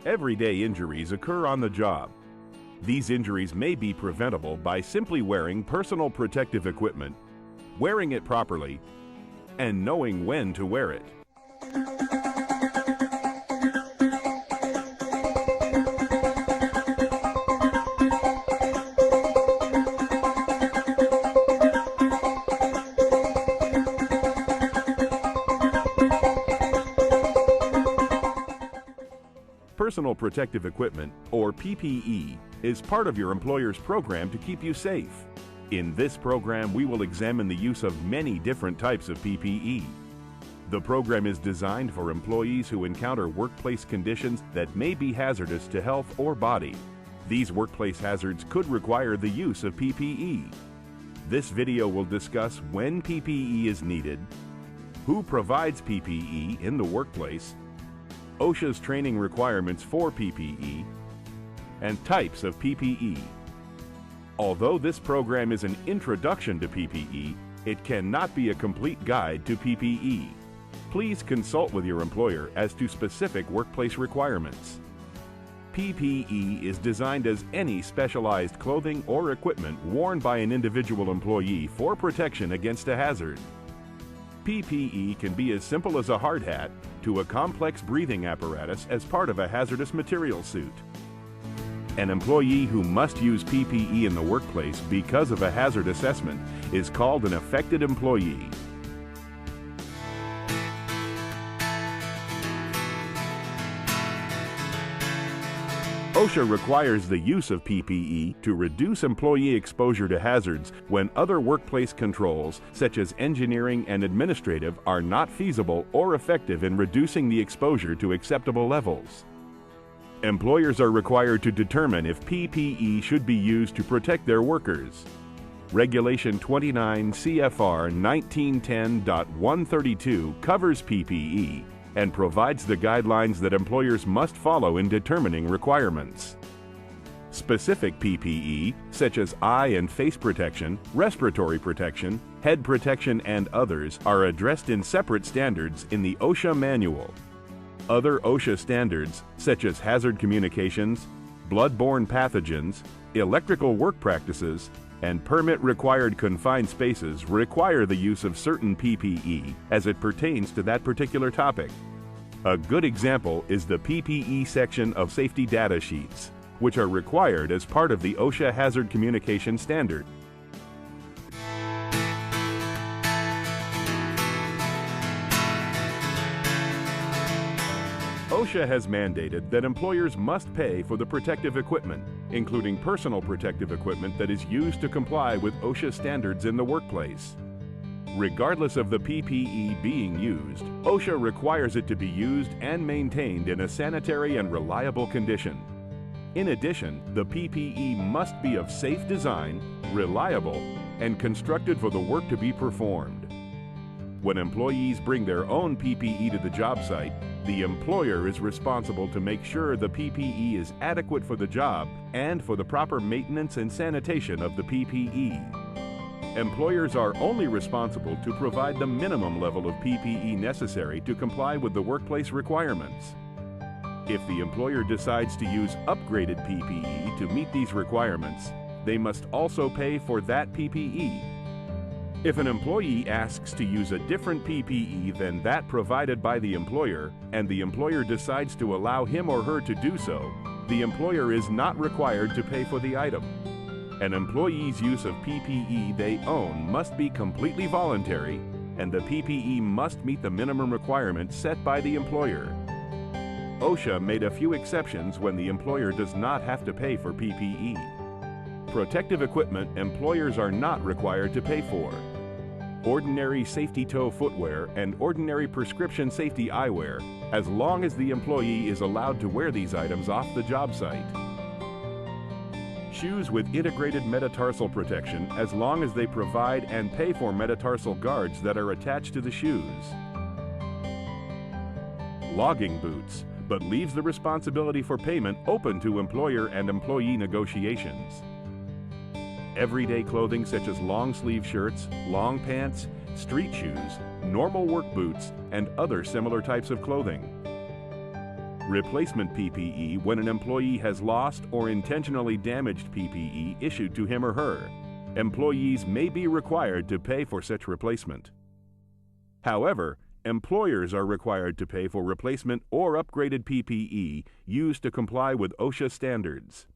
Everyday injuries occur on the job. These injuries may be preventable by simply wearing personal protective equipment, wearing it properly, and knowing when to wear it. Personal protective equipment, or PPE, is part of your employer's program to keep you safe. In this program, we will examine the use of many different types of PPE. The program is designed for employees who encounter workplace conditions that may be hazardous to health or body. These workplace hazards could require the use of PPE. This video will discuss when PPE is needed, who provides PPE in the workplace, OSHA's training requirements for PPE, and types of PPE. Although this program is an introduction to PPE, it cannot be a complete guide to PPE. Please consult with your employer as to specific workplace requirements. PPE is designed as any specialized clothing or equipment worn by an individual employee for protection against a hazard. PPE can be as simple as a hard hat to a complex breathing apparatus as part of a hazardous material suit. An employee who must use PPE in the workplace because of a hazard assessment is called an affected employee. OSHA requires the use of PPE to reduce employee exposure to hazards when other workplace controls, such as engineering and administrative, are not feasible or effective in reducing the exposure to acceptable levels. Employers are required to determine if PPE should be used to protect their workers. Regulation 29 CFR 1910.132 covers PPE and provides the guidelines that employers must follow in determining requirements. Specific PPE, such as eye and face protection, respiratory protection, head protection, and others, are addressed in separate standards in the OSHA manual. Other OSHA standards, such as hazard communications, blood-borne pathogens, electrical work practices, and permit-required confined spaces, require the use of certain PPE as it pertains to that particular topic. A good example is the PPE section of safety data sheets, which are required as part of the OSHA Hazard Communication Standard. OSHA has mandated that employers must pay for the protective equipment, including personal protective equipment that is used to comply with OSHA standards in the workplace. Regardless of the PPE being used, OSHA requires it to be used and maintained in a sanitary and reliable condition. In addition, the PPE must be of safe design, reliable, and constructed for the work to be performed. When employees bring their own PPE to the job site, the employer is responsible to make sure the PPE is adequate for the job and for the proper maintenance and sanitation of the PPE. Employers are only responsible to provide the minimum level of PPE necessary to comply with the workplace requirements. If the employer decides to use upgraded PPE to meet these requirements, they must also pay for that PPE. If an employee asks to use a different PPE than that provided by the employer, and the employer decides to allow him or her to do so, the employer is not required to pay for the item. An employee's use of PPE they own must be completely voluntary, and the PPE must meet the minimum requirements set by the employer. OSHA made a few exceptions when the employer does not have to pay for PPE. Protective equipment employers are not required to pay for. Ordinary safety toe footwear and ordinary prescription safety eyewear, as long as the employee is allowed to wear these items off the job site. Shoes with integrated metatarsal protection, as long as they provide and pay for metatarsal guards that are attached to the shoes. Logging boots, but leaves the responsibility for payment open to employer and employee negotiations. Everyday clothing such as long sleeve shirts, long pants, street shoes, normal work boots, and other similar types of clothing. Replacement PPE when an employee has lost or intentionally damaged PPE issued to him or her. Employees may be required to pay for such replacement. However, employers are required to pay for replacement or upgraded PPE used to comply with OSHA standards.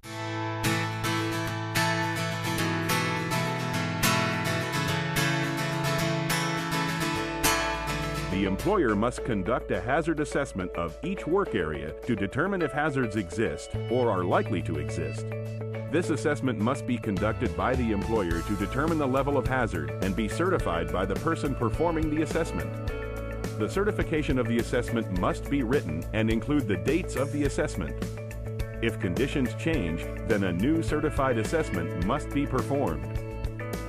The employer must conduct a hazard assessment of each work area to determine if hazards exist or are likely to exist. This assessment must be conducted by the employer to determine the level of hazard and be certified by the person performing the assessment. The certification of the assessment must be written and include the dates of the assessment. If conditions change, then a new certified assessment must be performed.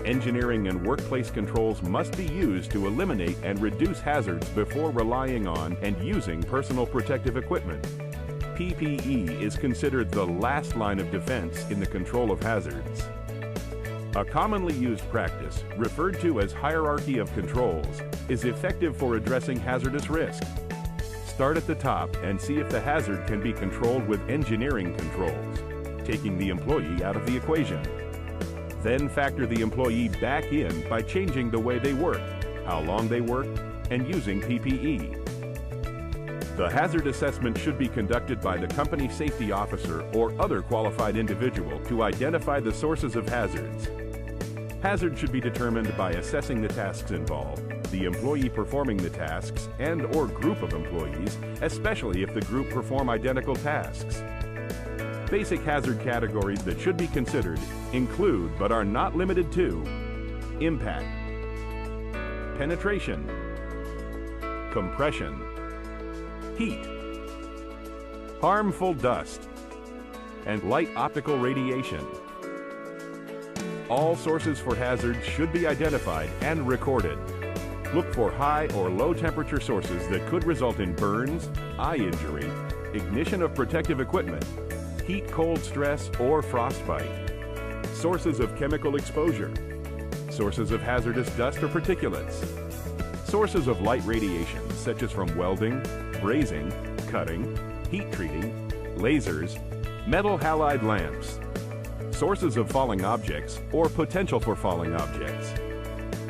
Engineering and workplace controls must be used to eliminate and reduce hazards before relying on and using personal protective equipment. PPE is considered the last line of defense in the control of hazards. A commonly used practice, referred to as hierarchy of controls, is effective for addressing hazardous risk. Start at the top and see if the hazard can be controlled with engineering controls, taking the employee out of the equation. Then factor the employee back in by changing the way they work, how long they work, and using PPE. The hazard assessment should be conducted by the company safety officer or other qualified individual to identify the sources of hazards. Hazards should be determined by assessing the tasks involved, the employee performing the tasks, and/or group of employees, especially if the group perform identical tasks. Basic hazard categories that should be considered include, but are not limited to, impact, penetration, compression, heat, harmful dust, and light optical radiation. All sources for hazards should be identified and recorded. Look for high or low temperature sources that could result in burns, eye injury, ignition of protective equipment, heat-cold stress, or frostbite. Sources of chemical exposure. Sources of hazardous dust or particulates. Sources of light radiation, such as from welding, brazing, cutting, heat treating, lasers, metal halide lamps. Sources of falling objects or potential for falling objects.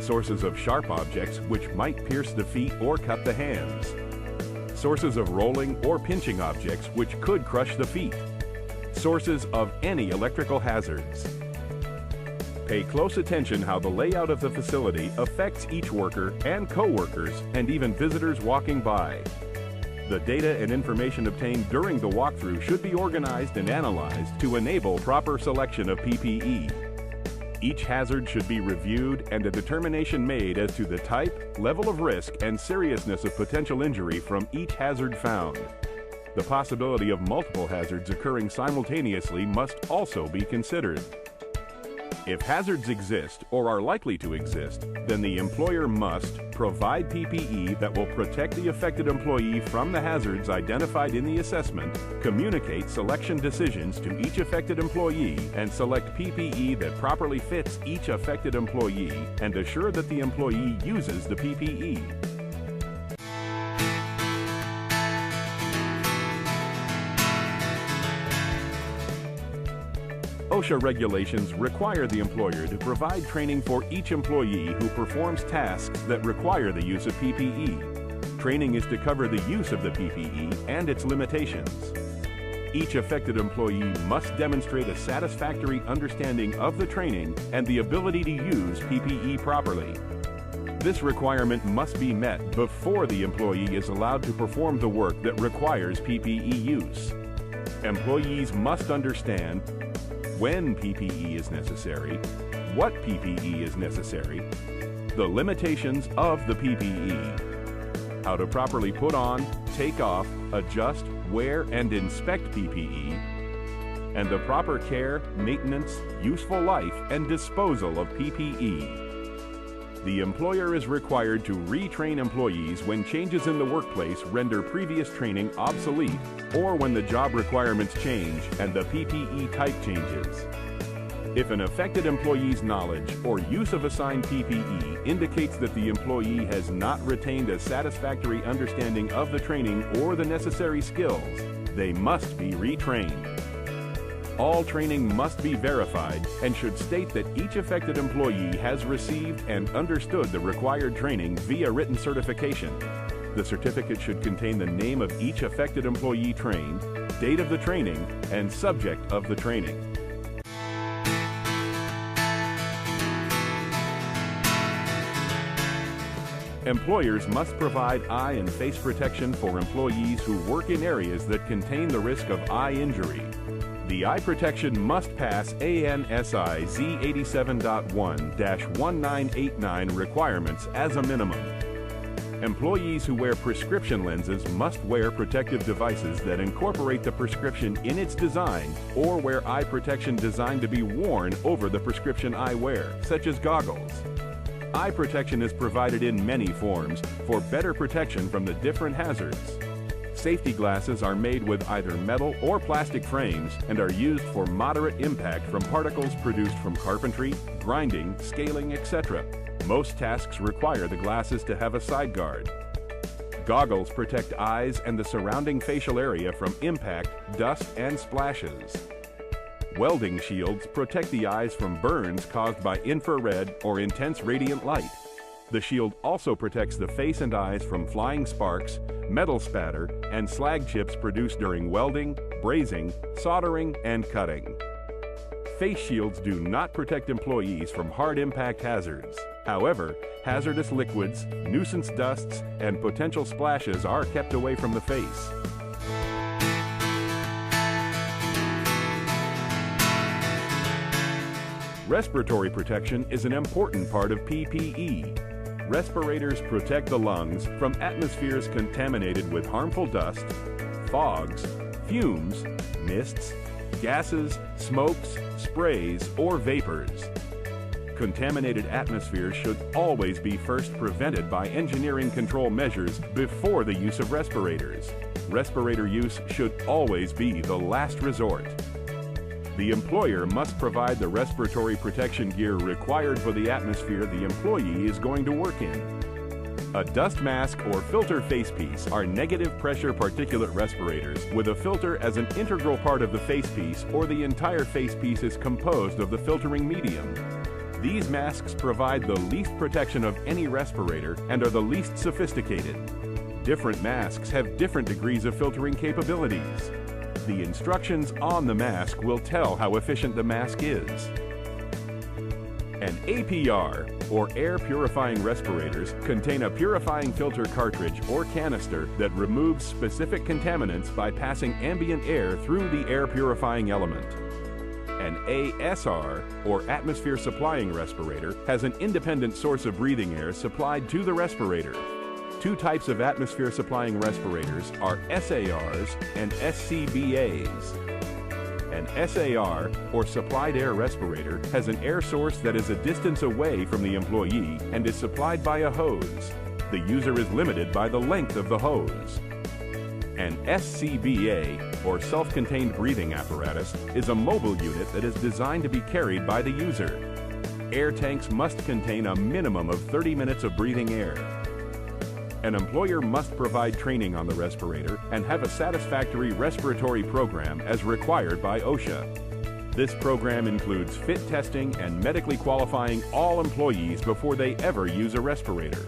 Sources of sharp objects which might pierce the feet or cut the hands. Sources of rolling or pinching objects which could crush the feet. Sources of any electrical hazards. Pay close attention how the layout of the facility affects each worker and co-workers and even visitors walking by. The data and information obtained during the walkthrough should be organized and analyzed to enable proper selection of PPE. Each hazard should be reviewed and a determination made as to the type, level of risk, and seriousness of potential injury from each hazard found. The possibility of multiple hazards occurring simultaneously must also be considered. If hazards exist or are likely to exist, then the employer must provide PPE that will protect the affected employee from the hazards identified in the assessment, communicate selection decisions to each affected employee, and select PPE that properly fits each affected employee, and assure that the employee uses the PPE. OSHA regulations require the employer to provide training for each employee who performs tasks that require the use of PPE. Training is to cover the use of the PPE and its limitations. Each affected employee must demonstrate a satisfactory understanding of the training and the ability to use PPE properly. This requirement must be met before the employee is allowed to perform the work that requires PPE use. Employees must understand when PPE is necessary, what PPE is necessary, the limitations of the PPE, how to properly put on, take off, adjust, wear, and inspect PPE, and the proper care, maintenance, useful life, and disposal of PPE. The employer is required to retrain employees when changes in the workplace render previous training obsolete or when the job requirements change and the PPE type changes. If an affected employee's knowledge or use of assigned PPE indicates that the employee has not retained a satisfactory understanding of the training or the necessary skills, They must be retrained. All training must be verified and should state that each affected employee has received and understood the required training via written certification. The certificate should contain the name of each affected employee trained, date of the training, and subject of the training. Employers must provide eye and face protection for employees who work in areas that contain the risk of eye injury. The eye protection must pass ANSI Z87.1-1989 requirements as a minimum. Employees who wear prescription lenses must wear protective devices that incorporate the prescription in its design or wear eye protection designed to be worn over the prescription eyewear, such as goggles. Eye protection is provided in many forms for better protection from the different hazards. Safety glasses are made with either metal or plastic frames and are used for moderate impact from particles produced from carpentry, grinding, scaling, etc. Most tasks require the glasses to have a side guard. Goggles protect eyes and the surrounding facial area from impact, dust, and splashes. Welding shields protect the eyes from burns caused by infrared or intense radiant light. The shield also protects the face and eyes from flying sparks, metal spatter, and slag chips produced during welding, brazing, soldering, and cutting. Face shields do not protect employees from hard impact hazards. However, hazardous liquids, nuisance dusts, and potential splashes are kept away from the face. Respiratory protection is an important part of PPE. Respirators protect the lungs from atmospheres contaminated with harmful dust, fogs, fumes, mists, gases, smokes, sprays, or vapors. Contaminated atmospheres should always be first prevented by engineering control measures before the use of respirators. Respirator use should always be the last resort. The employer must provide the respiratory protection gear required for the atmosphere the employee is going to work in. A dust mask or filter facepiece are negative pressure particulate respirators with a filter as an integral part of the facepiece, or the entire facepiece is composed of the filtering medium. These masks provide the least protection of any respirator and are the least sophisticated. Different masks have different degrees of filtering capabilities. The instructions on the mask will tell how efficient the mask is. An APR, or air purifying respirators, contain a purifying filter cartridge or canister that removes specific contaminants by passing ambient air through the air purifying element. An ASR, or atmosphere supplying respirator, has an independent source of breathing air supplied to the respirator. Two types of atmosphere supplying respirators are SARs and SCBAs. An SAR, or supplied air respirator, has an air source that is a distance away from the employee and is supplied by a hose. The user is limited by the length of the hose. An SCBA, or self-contained breathing apparatus, is a mobile unit that is designed to be carried by the user. Air tanks must contain a minimum of 30 minutes of breathing air. An employer must provide training on the respirator and have a satisfactory respiratory program as required by OSHA. This program includes fit testing and medically qualifying all employees before they ever use a respirator.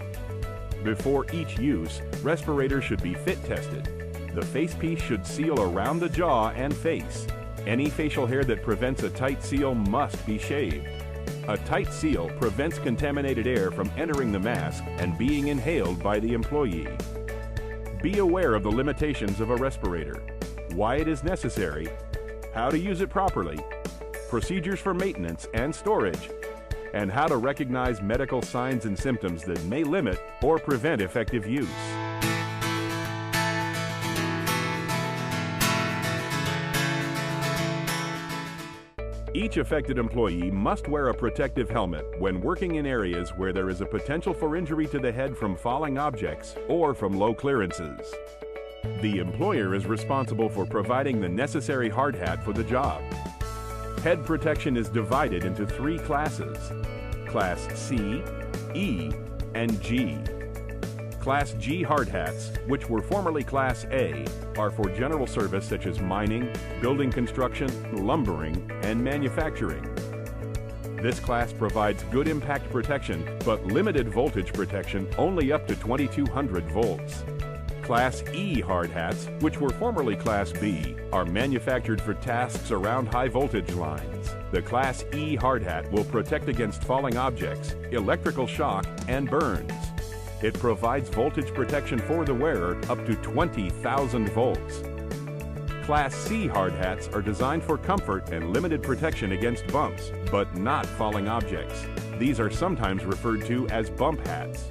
Before each use, respirators should be fit tested. The facepiece should seal around the jaw and face. Any facial hair that prevents a tight seal must be shaved. A tight seal prevents contaminated air from entering the mask and being inhaled by the employee. Be aware of the limitations of a respirator, why it is necessary, how to use it properly, procedures for maintenance and storage, and how to recognize medical signs and symptoms that may limit or prevent effective use. Each affected employee must wear a protective helmet when working in areas where there is a potential for injury to the head from falling objects or from low clearances. The employer is responsible for providing the necessary hard hat for the job. Head protection is divided into 3 classes: Class C, E, and G. Class G hard hats, which were formerly Class A, are for general service such as mining, building construction, lumbering, and manufacturing. This class provides good impact protection, but limited voltage protection only up to 2200 volts. Class E hard hats, which were formerly Class B, are manufactured for tasks around high voltage lines. The Class E hard hat will protect against falling objects, electrical shock, and burns. It provides voltage protection for the wearer up to 20,000 volts. Class C hard hats are designed for comfort and limited protection against bumps, but not falling objects. These are sometimes referred to as bump hats.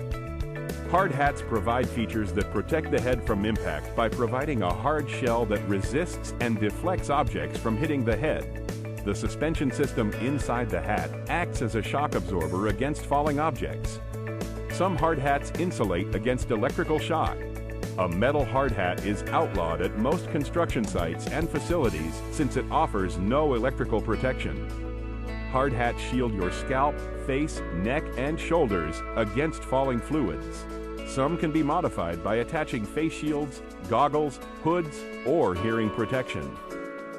Hard hats provide features that protect the head from impact by providing a hard shell that resists and deflects objects from hitting the head. The suspension system inside the hat acts as a shock absorber against falling objects. Some hard hats insulate against electrical shock. A metal hard hat is outlawed at most construction sites and facilities since it offers no electrical protection. Hard hats shield your scalp, face, neck, and shoulders against falling fluids. Some can be modified by attaching face shields, goggles, hoods, or hearing protection.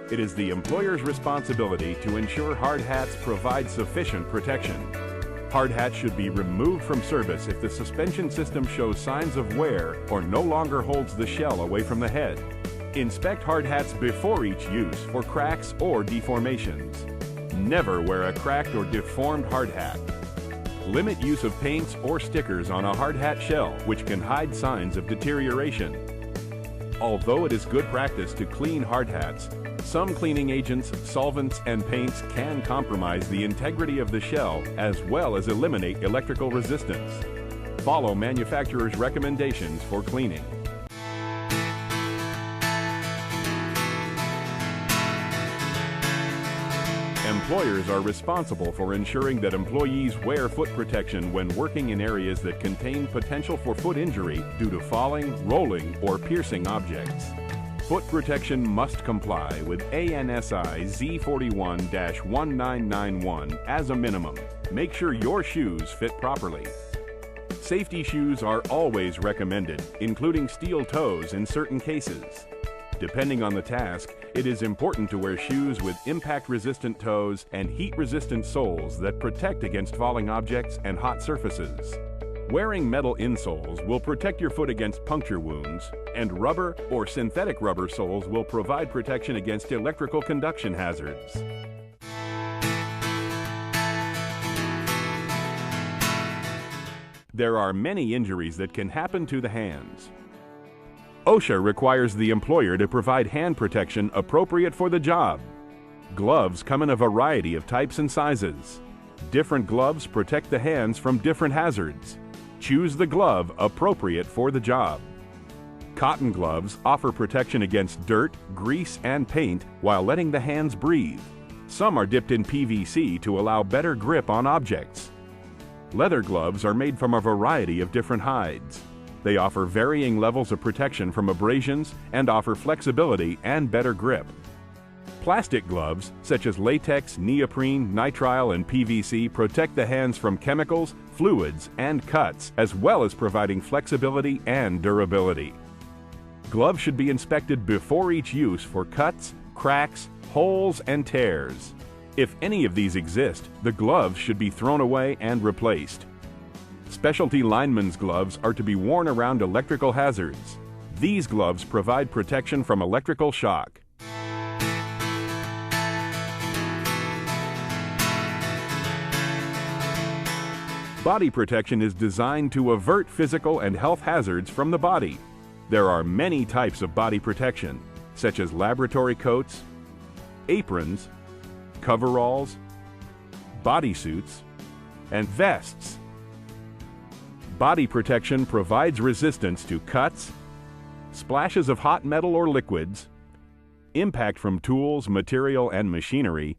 It is the employer's responsibility to ensure hard hats provide sufficient protection. Hard hats should be removed from service if the suspension system shows signs of wear or no longer holds the shell away from the head. Inspect hard hats before each use for cracks or deformations. Never wear a cracked or deformed hard hat. Limit use of paints or stickers on a hard hat shell, which can hide signs of deterioration. Although it is good practice to clean hard hats, some cleaning agents, solvents, and paints can compromise the integrity of the shell as well as eliminate electrical resistance. Follow manufacturer's recommendations for cleaning. Employers are responsible for ensuring that employees wear foot protection when working in areas that contain potential for foot injury due to falling, rolling, or piercing objects. Foot protection must comply with ANSI Z41-1991 as a minimum. Make sure your shoes fit properly. Safety shoes are always recommended, including steel toes in certain cases. Depending on the task, it is important to wear shoes with impact-resistant toes and heat-resistant soles that protect against falling objects and hot surfaces. Wearing metal insoles will protect your foot against puncture wounds, and rubber or synthetic rubber soles will provide protection against electrical conduction hazards. There are many injuries that can happen to the hands. OSHA requires the employer to provide hand protection appropriate for the job. Gloves come in a variety of types and sizes. Different gloves protect the hands from different hazards. Choose the glove appropriate for the job. Cotton gloves offer protection against dirt, grease, and paint while letting the hands breathe. Some are dipped in PVC to allow better grip on objects. Leather gloves are made from a variety of different hides. They offer varying levels of protection from abrasions and offer flexibility and better grip. Plastic gloves, such as latex, neoprene, nitrile, and PVC, protect the hands from chemicals, fluids, and cuts, as well as providing flexibility and durability. Gloves should be inspected before each use for cuts, cracks, holes, and tears. If any of these exist, the gloves should be thrown away and replaced. Specialty lineman's gloves are to be worn around electrical hazards. These gloves provide protection from electrical shock. Body protection is designed to avert physical and health hazards from the body. There are many types of body protection, such as laboratory coats, aprons, coveralls, bodysuits, and vests. Body protection provides resistance to cuts, splashes of hot metal or liquids, impact from tools, material, and machinery,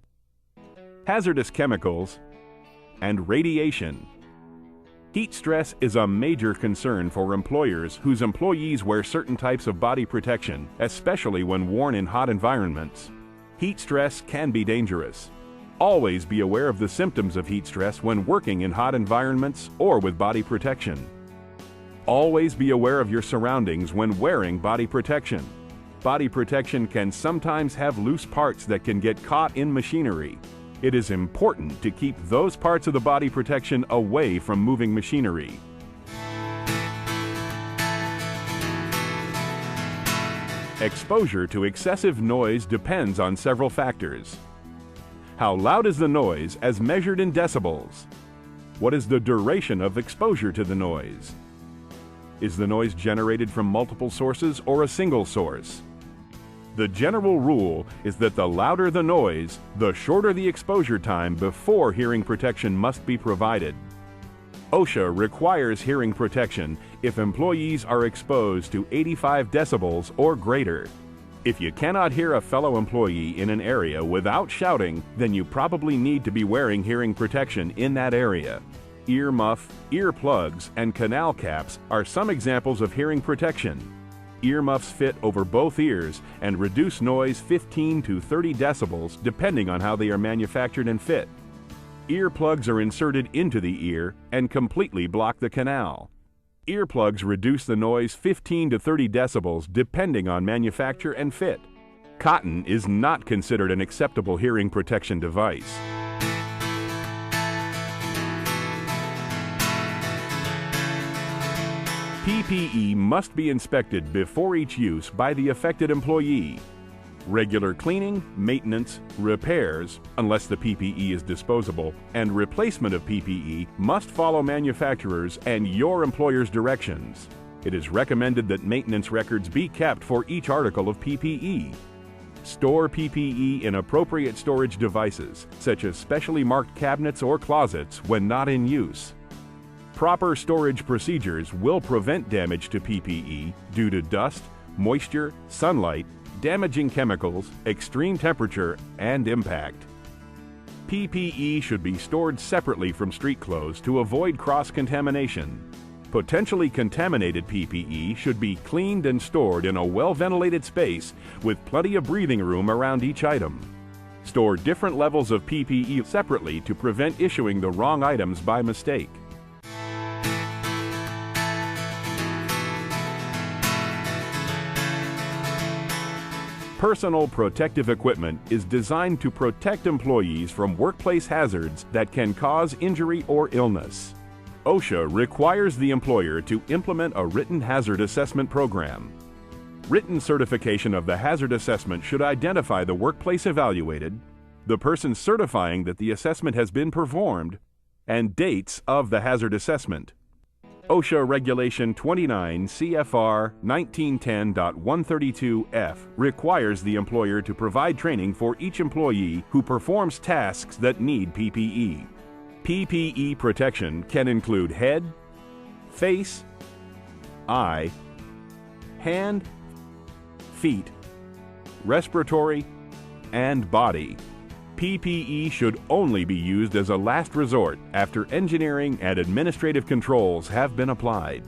hazardous chemicals, and radiation. Heat stress is a major concern for employers whose employees wear certain types of body protection, especially when worn in hot environments. Heat stress can be dangerous. Always be aware of the symptoms of heat stress when working in hot environments or with body protection. Always be aware of your surroundings when wearing body protection. Body protection can sometimes have loose parts that can get caught in machinery. It is important to keep those parts of the body protection away from moving machinery. Exposure to excessive noise depends on several factors. How loud is the noise as measured in decibels? What is the duration of exposure to the noise? Is the noise generated from multiple sources or a single source? The general rule is that the louder the noise, the shorter the exposure time before hearing protection must be provided. OSHA requires hearing protection if employees are exposed to 85 decibels or greater. If you cannot hear a fellow employee in an area without shouting, then you probably need to be wearing hearing protection in that area. Ear muff, ear plugs, and canal caps are some examples of hearing protection. Ear muffs fit over both ears and reduce noise 15 to 30 decibels depending on how they are manufactured and fit. Earplugs are inserted into the ear and completely block the canal. Earplugs reduce the noise 15 to 30 decibels depending on manufacture and fit. Cotton is not considered an acceptable hearing protection device. PPE must be inspected before each use by the affected employee. Regular cleaning, maintenance, repairs, unless the PPE is disposable, and replacement of PPE must follow manufacturers and your employer's directions. It is recommended that maintenance records be kept for each article of PPE. Store PPE in appropriate storage devices, such as specially marked cabinets or closets when not in use. Proper storage procedures will prevent damage to PPE due to dust, moisture, sunlight, damaging chemicals, extreme temperature, and impact. PPE should be stored separately from street clothes to avoid cross-contamination. Potentially contaminated PPE should be cleaned and stored in a well-ventilated space with plenty of breathing room around each item. Store different levels of PPE separately to prevent issuing the wrong items by mistake. Personal protective equipment is designed to protect employees from workplace hazards that can cause injury or illness. OSHA requires the employer to implement a written hazard assessment program. Written certification of the hazard assessment should identify the workplace evaluated, the person certifying that the assessment has been performed, and dates of the hazard assessment. OSHA Regulation 29 CFR 1910.132F requires the employer to provide training for each employee who performs tasks that need PPE. PPE protection can include head, face, eye, hand, feet, respiratory, and body. PPE should only be used as a last resort after engineering and administrative controls have been applied.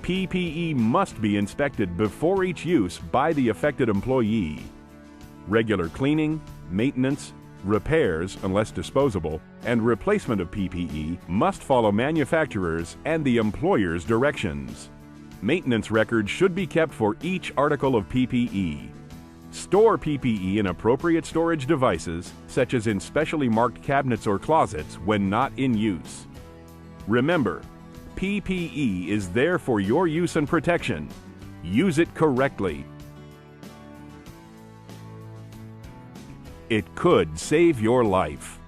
PPE must be inspected before each use by the affected employee. Regular cleaning, maintenance, repairs, unless disposable, and replacement of PPE must follow manufacturers and the employer's directions. Maintenance records should be kept for each article of PPE. Store PPE in appropriate storage devices, such as in specially marked cabinets or closets when not in use. Remember, PPE is there for your use and protection. Use it correctly. It could save your life.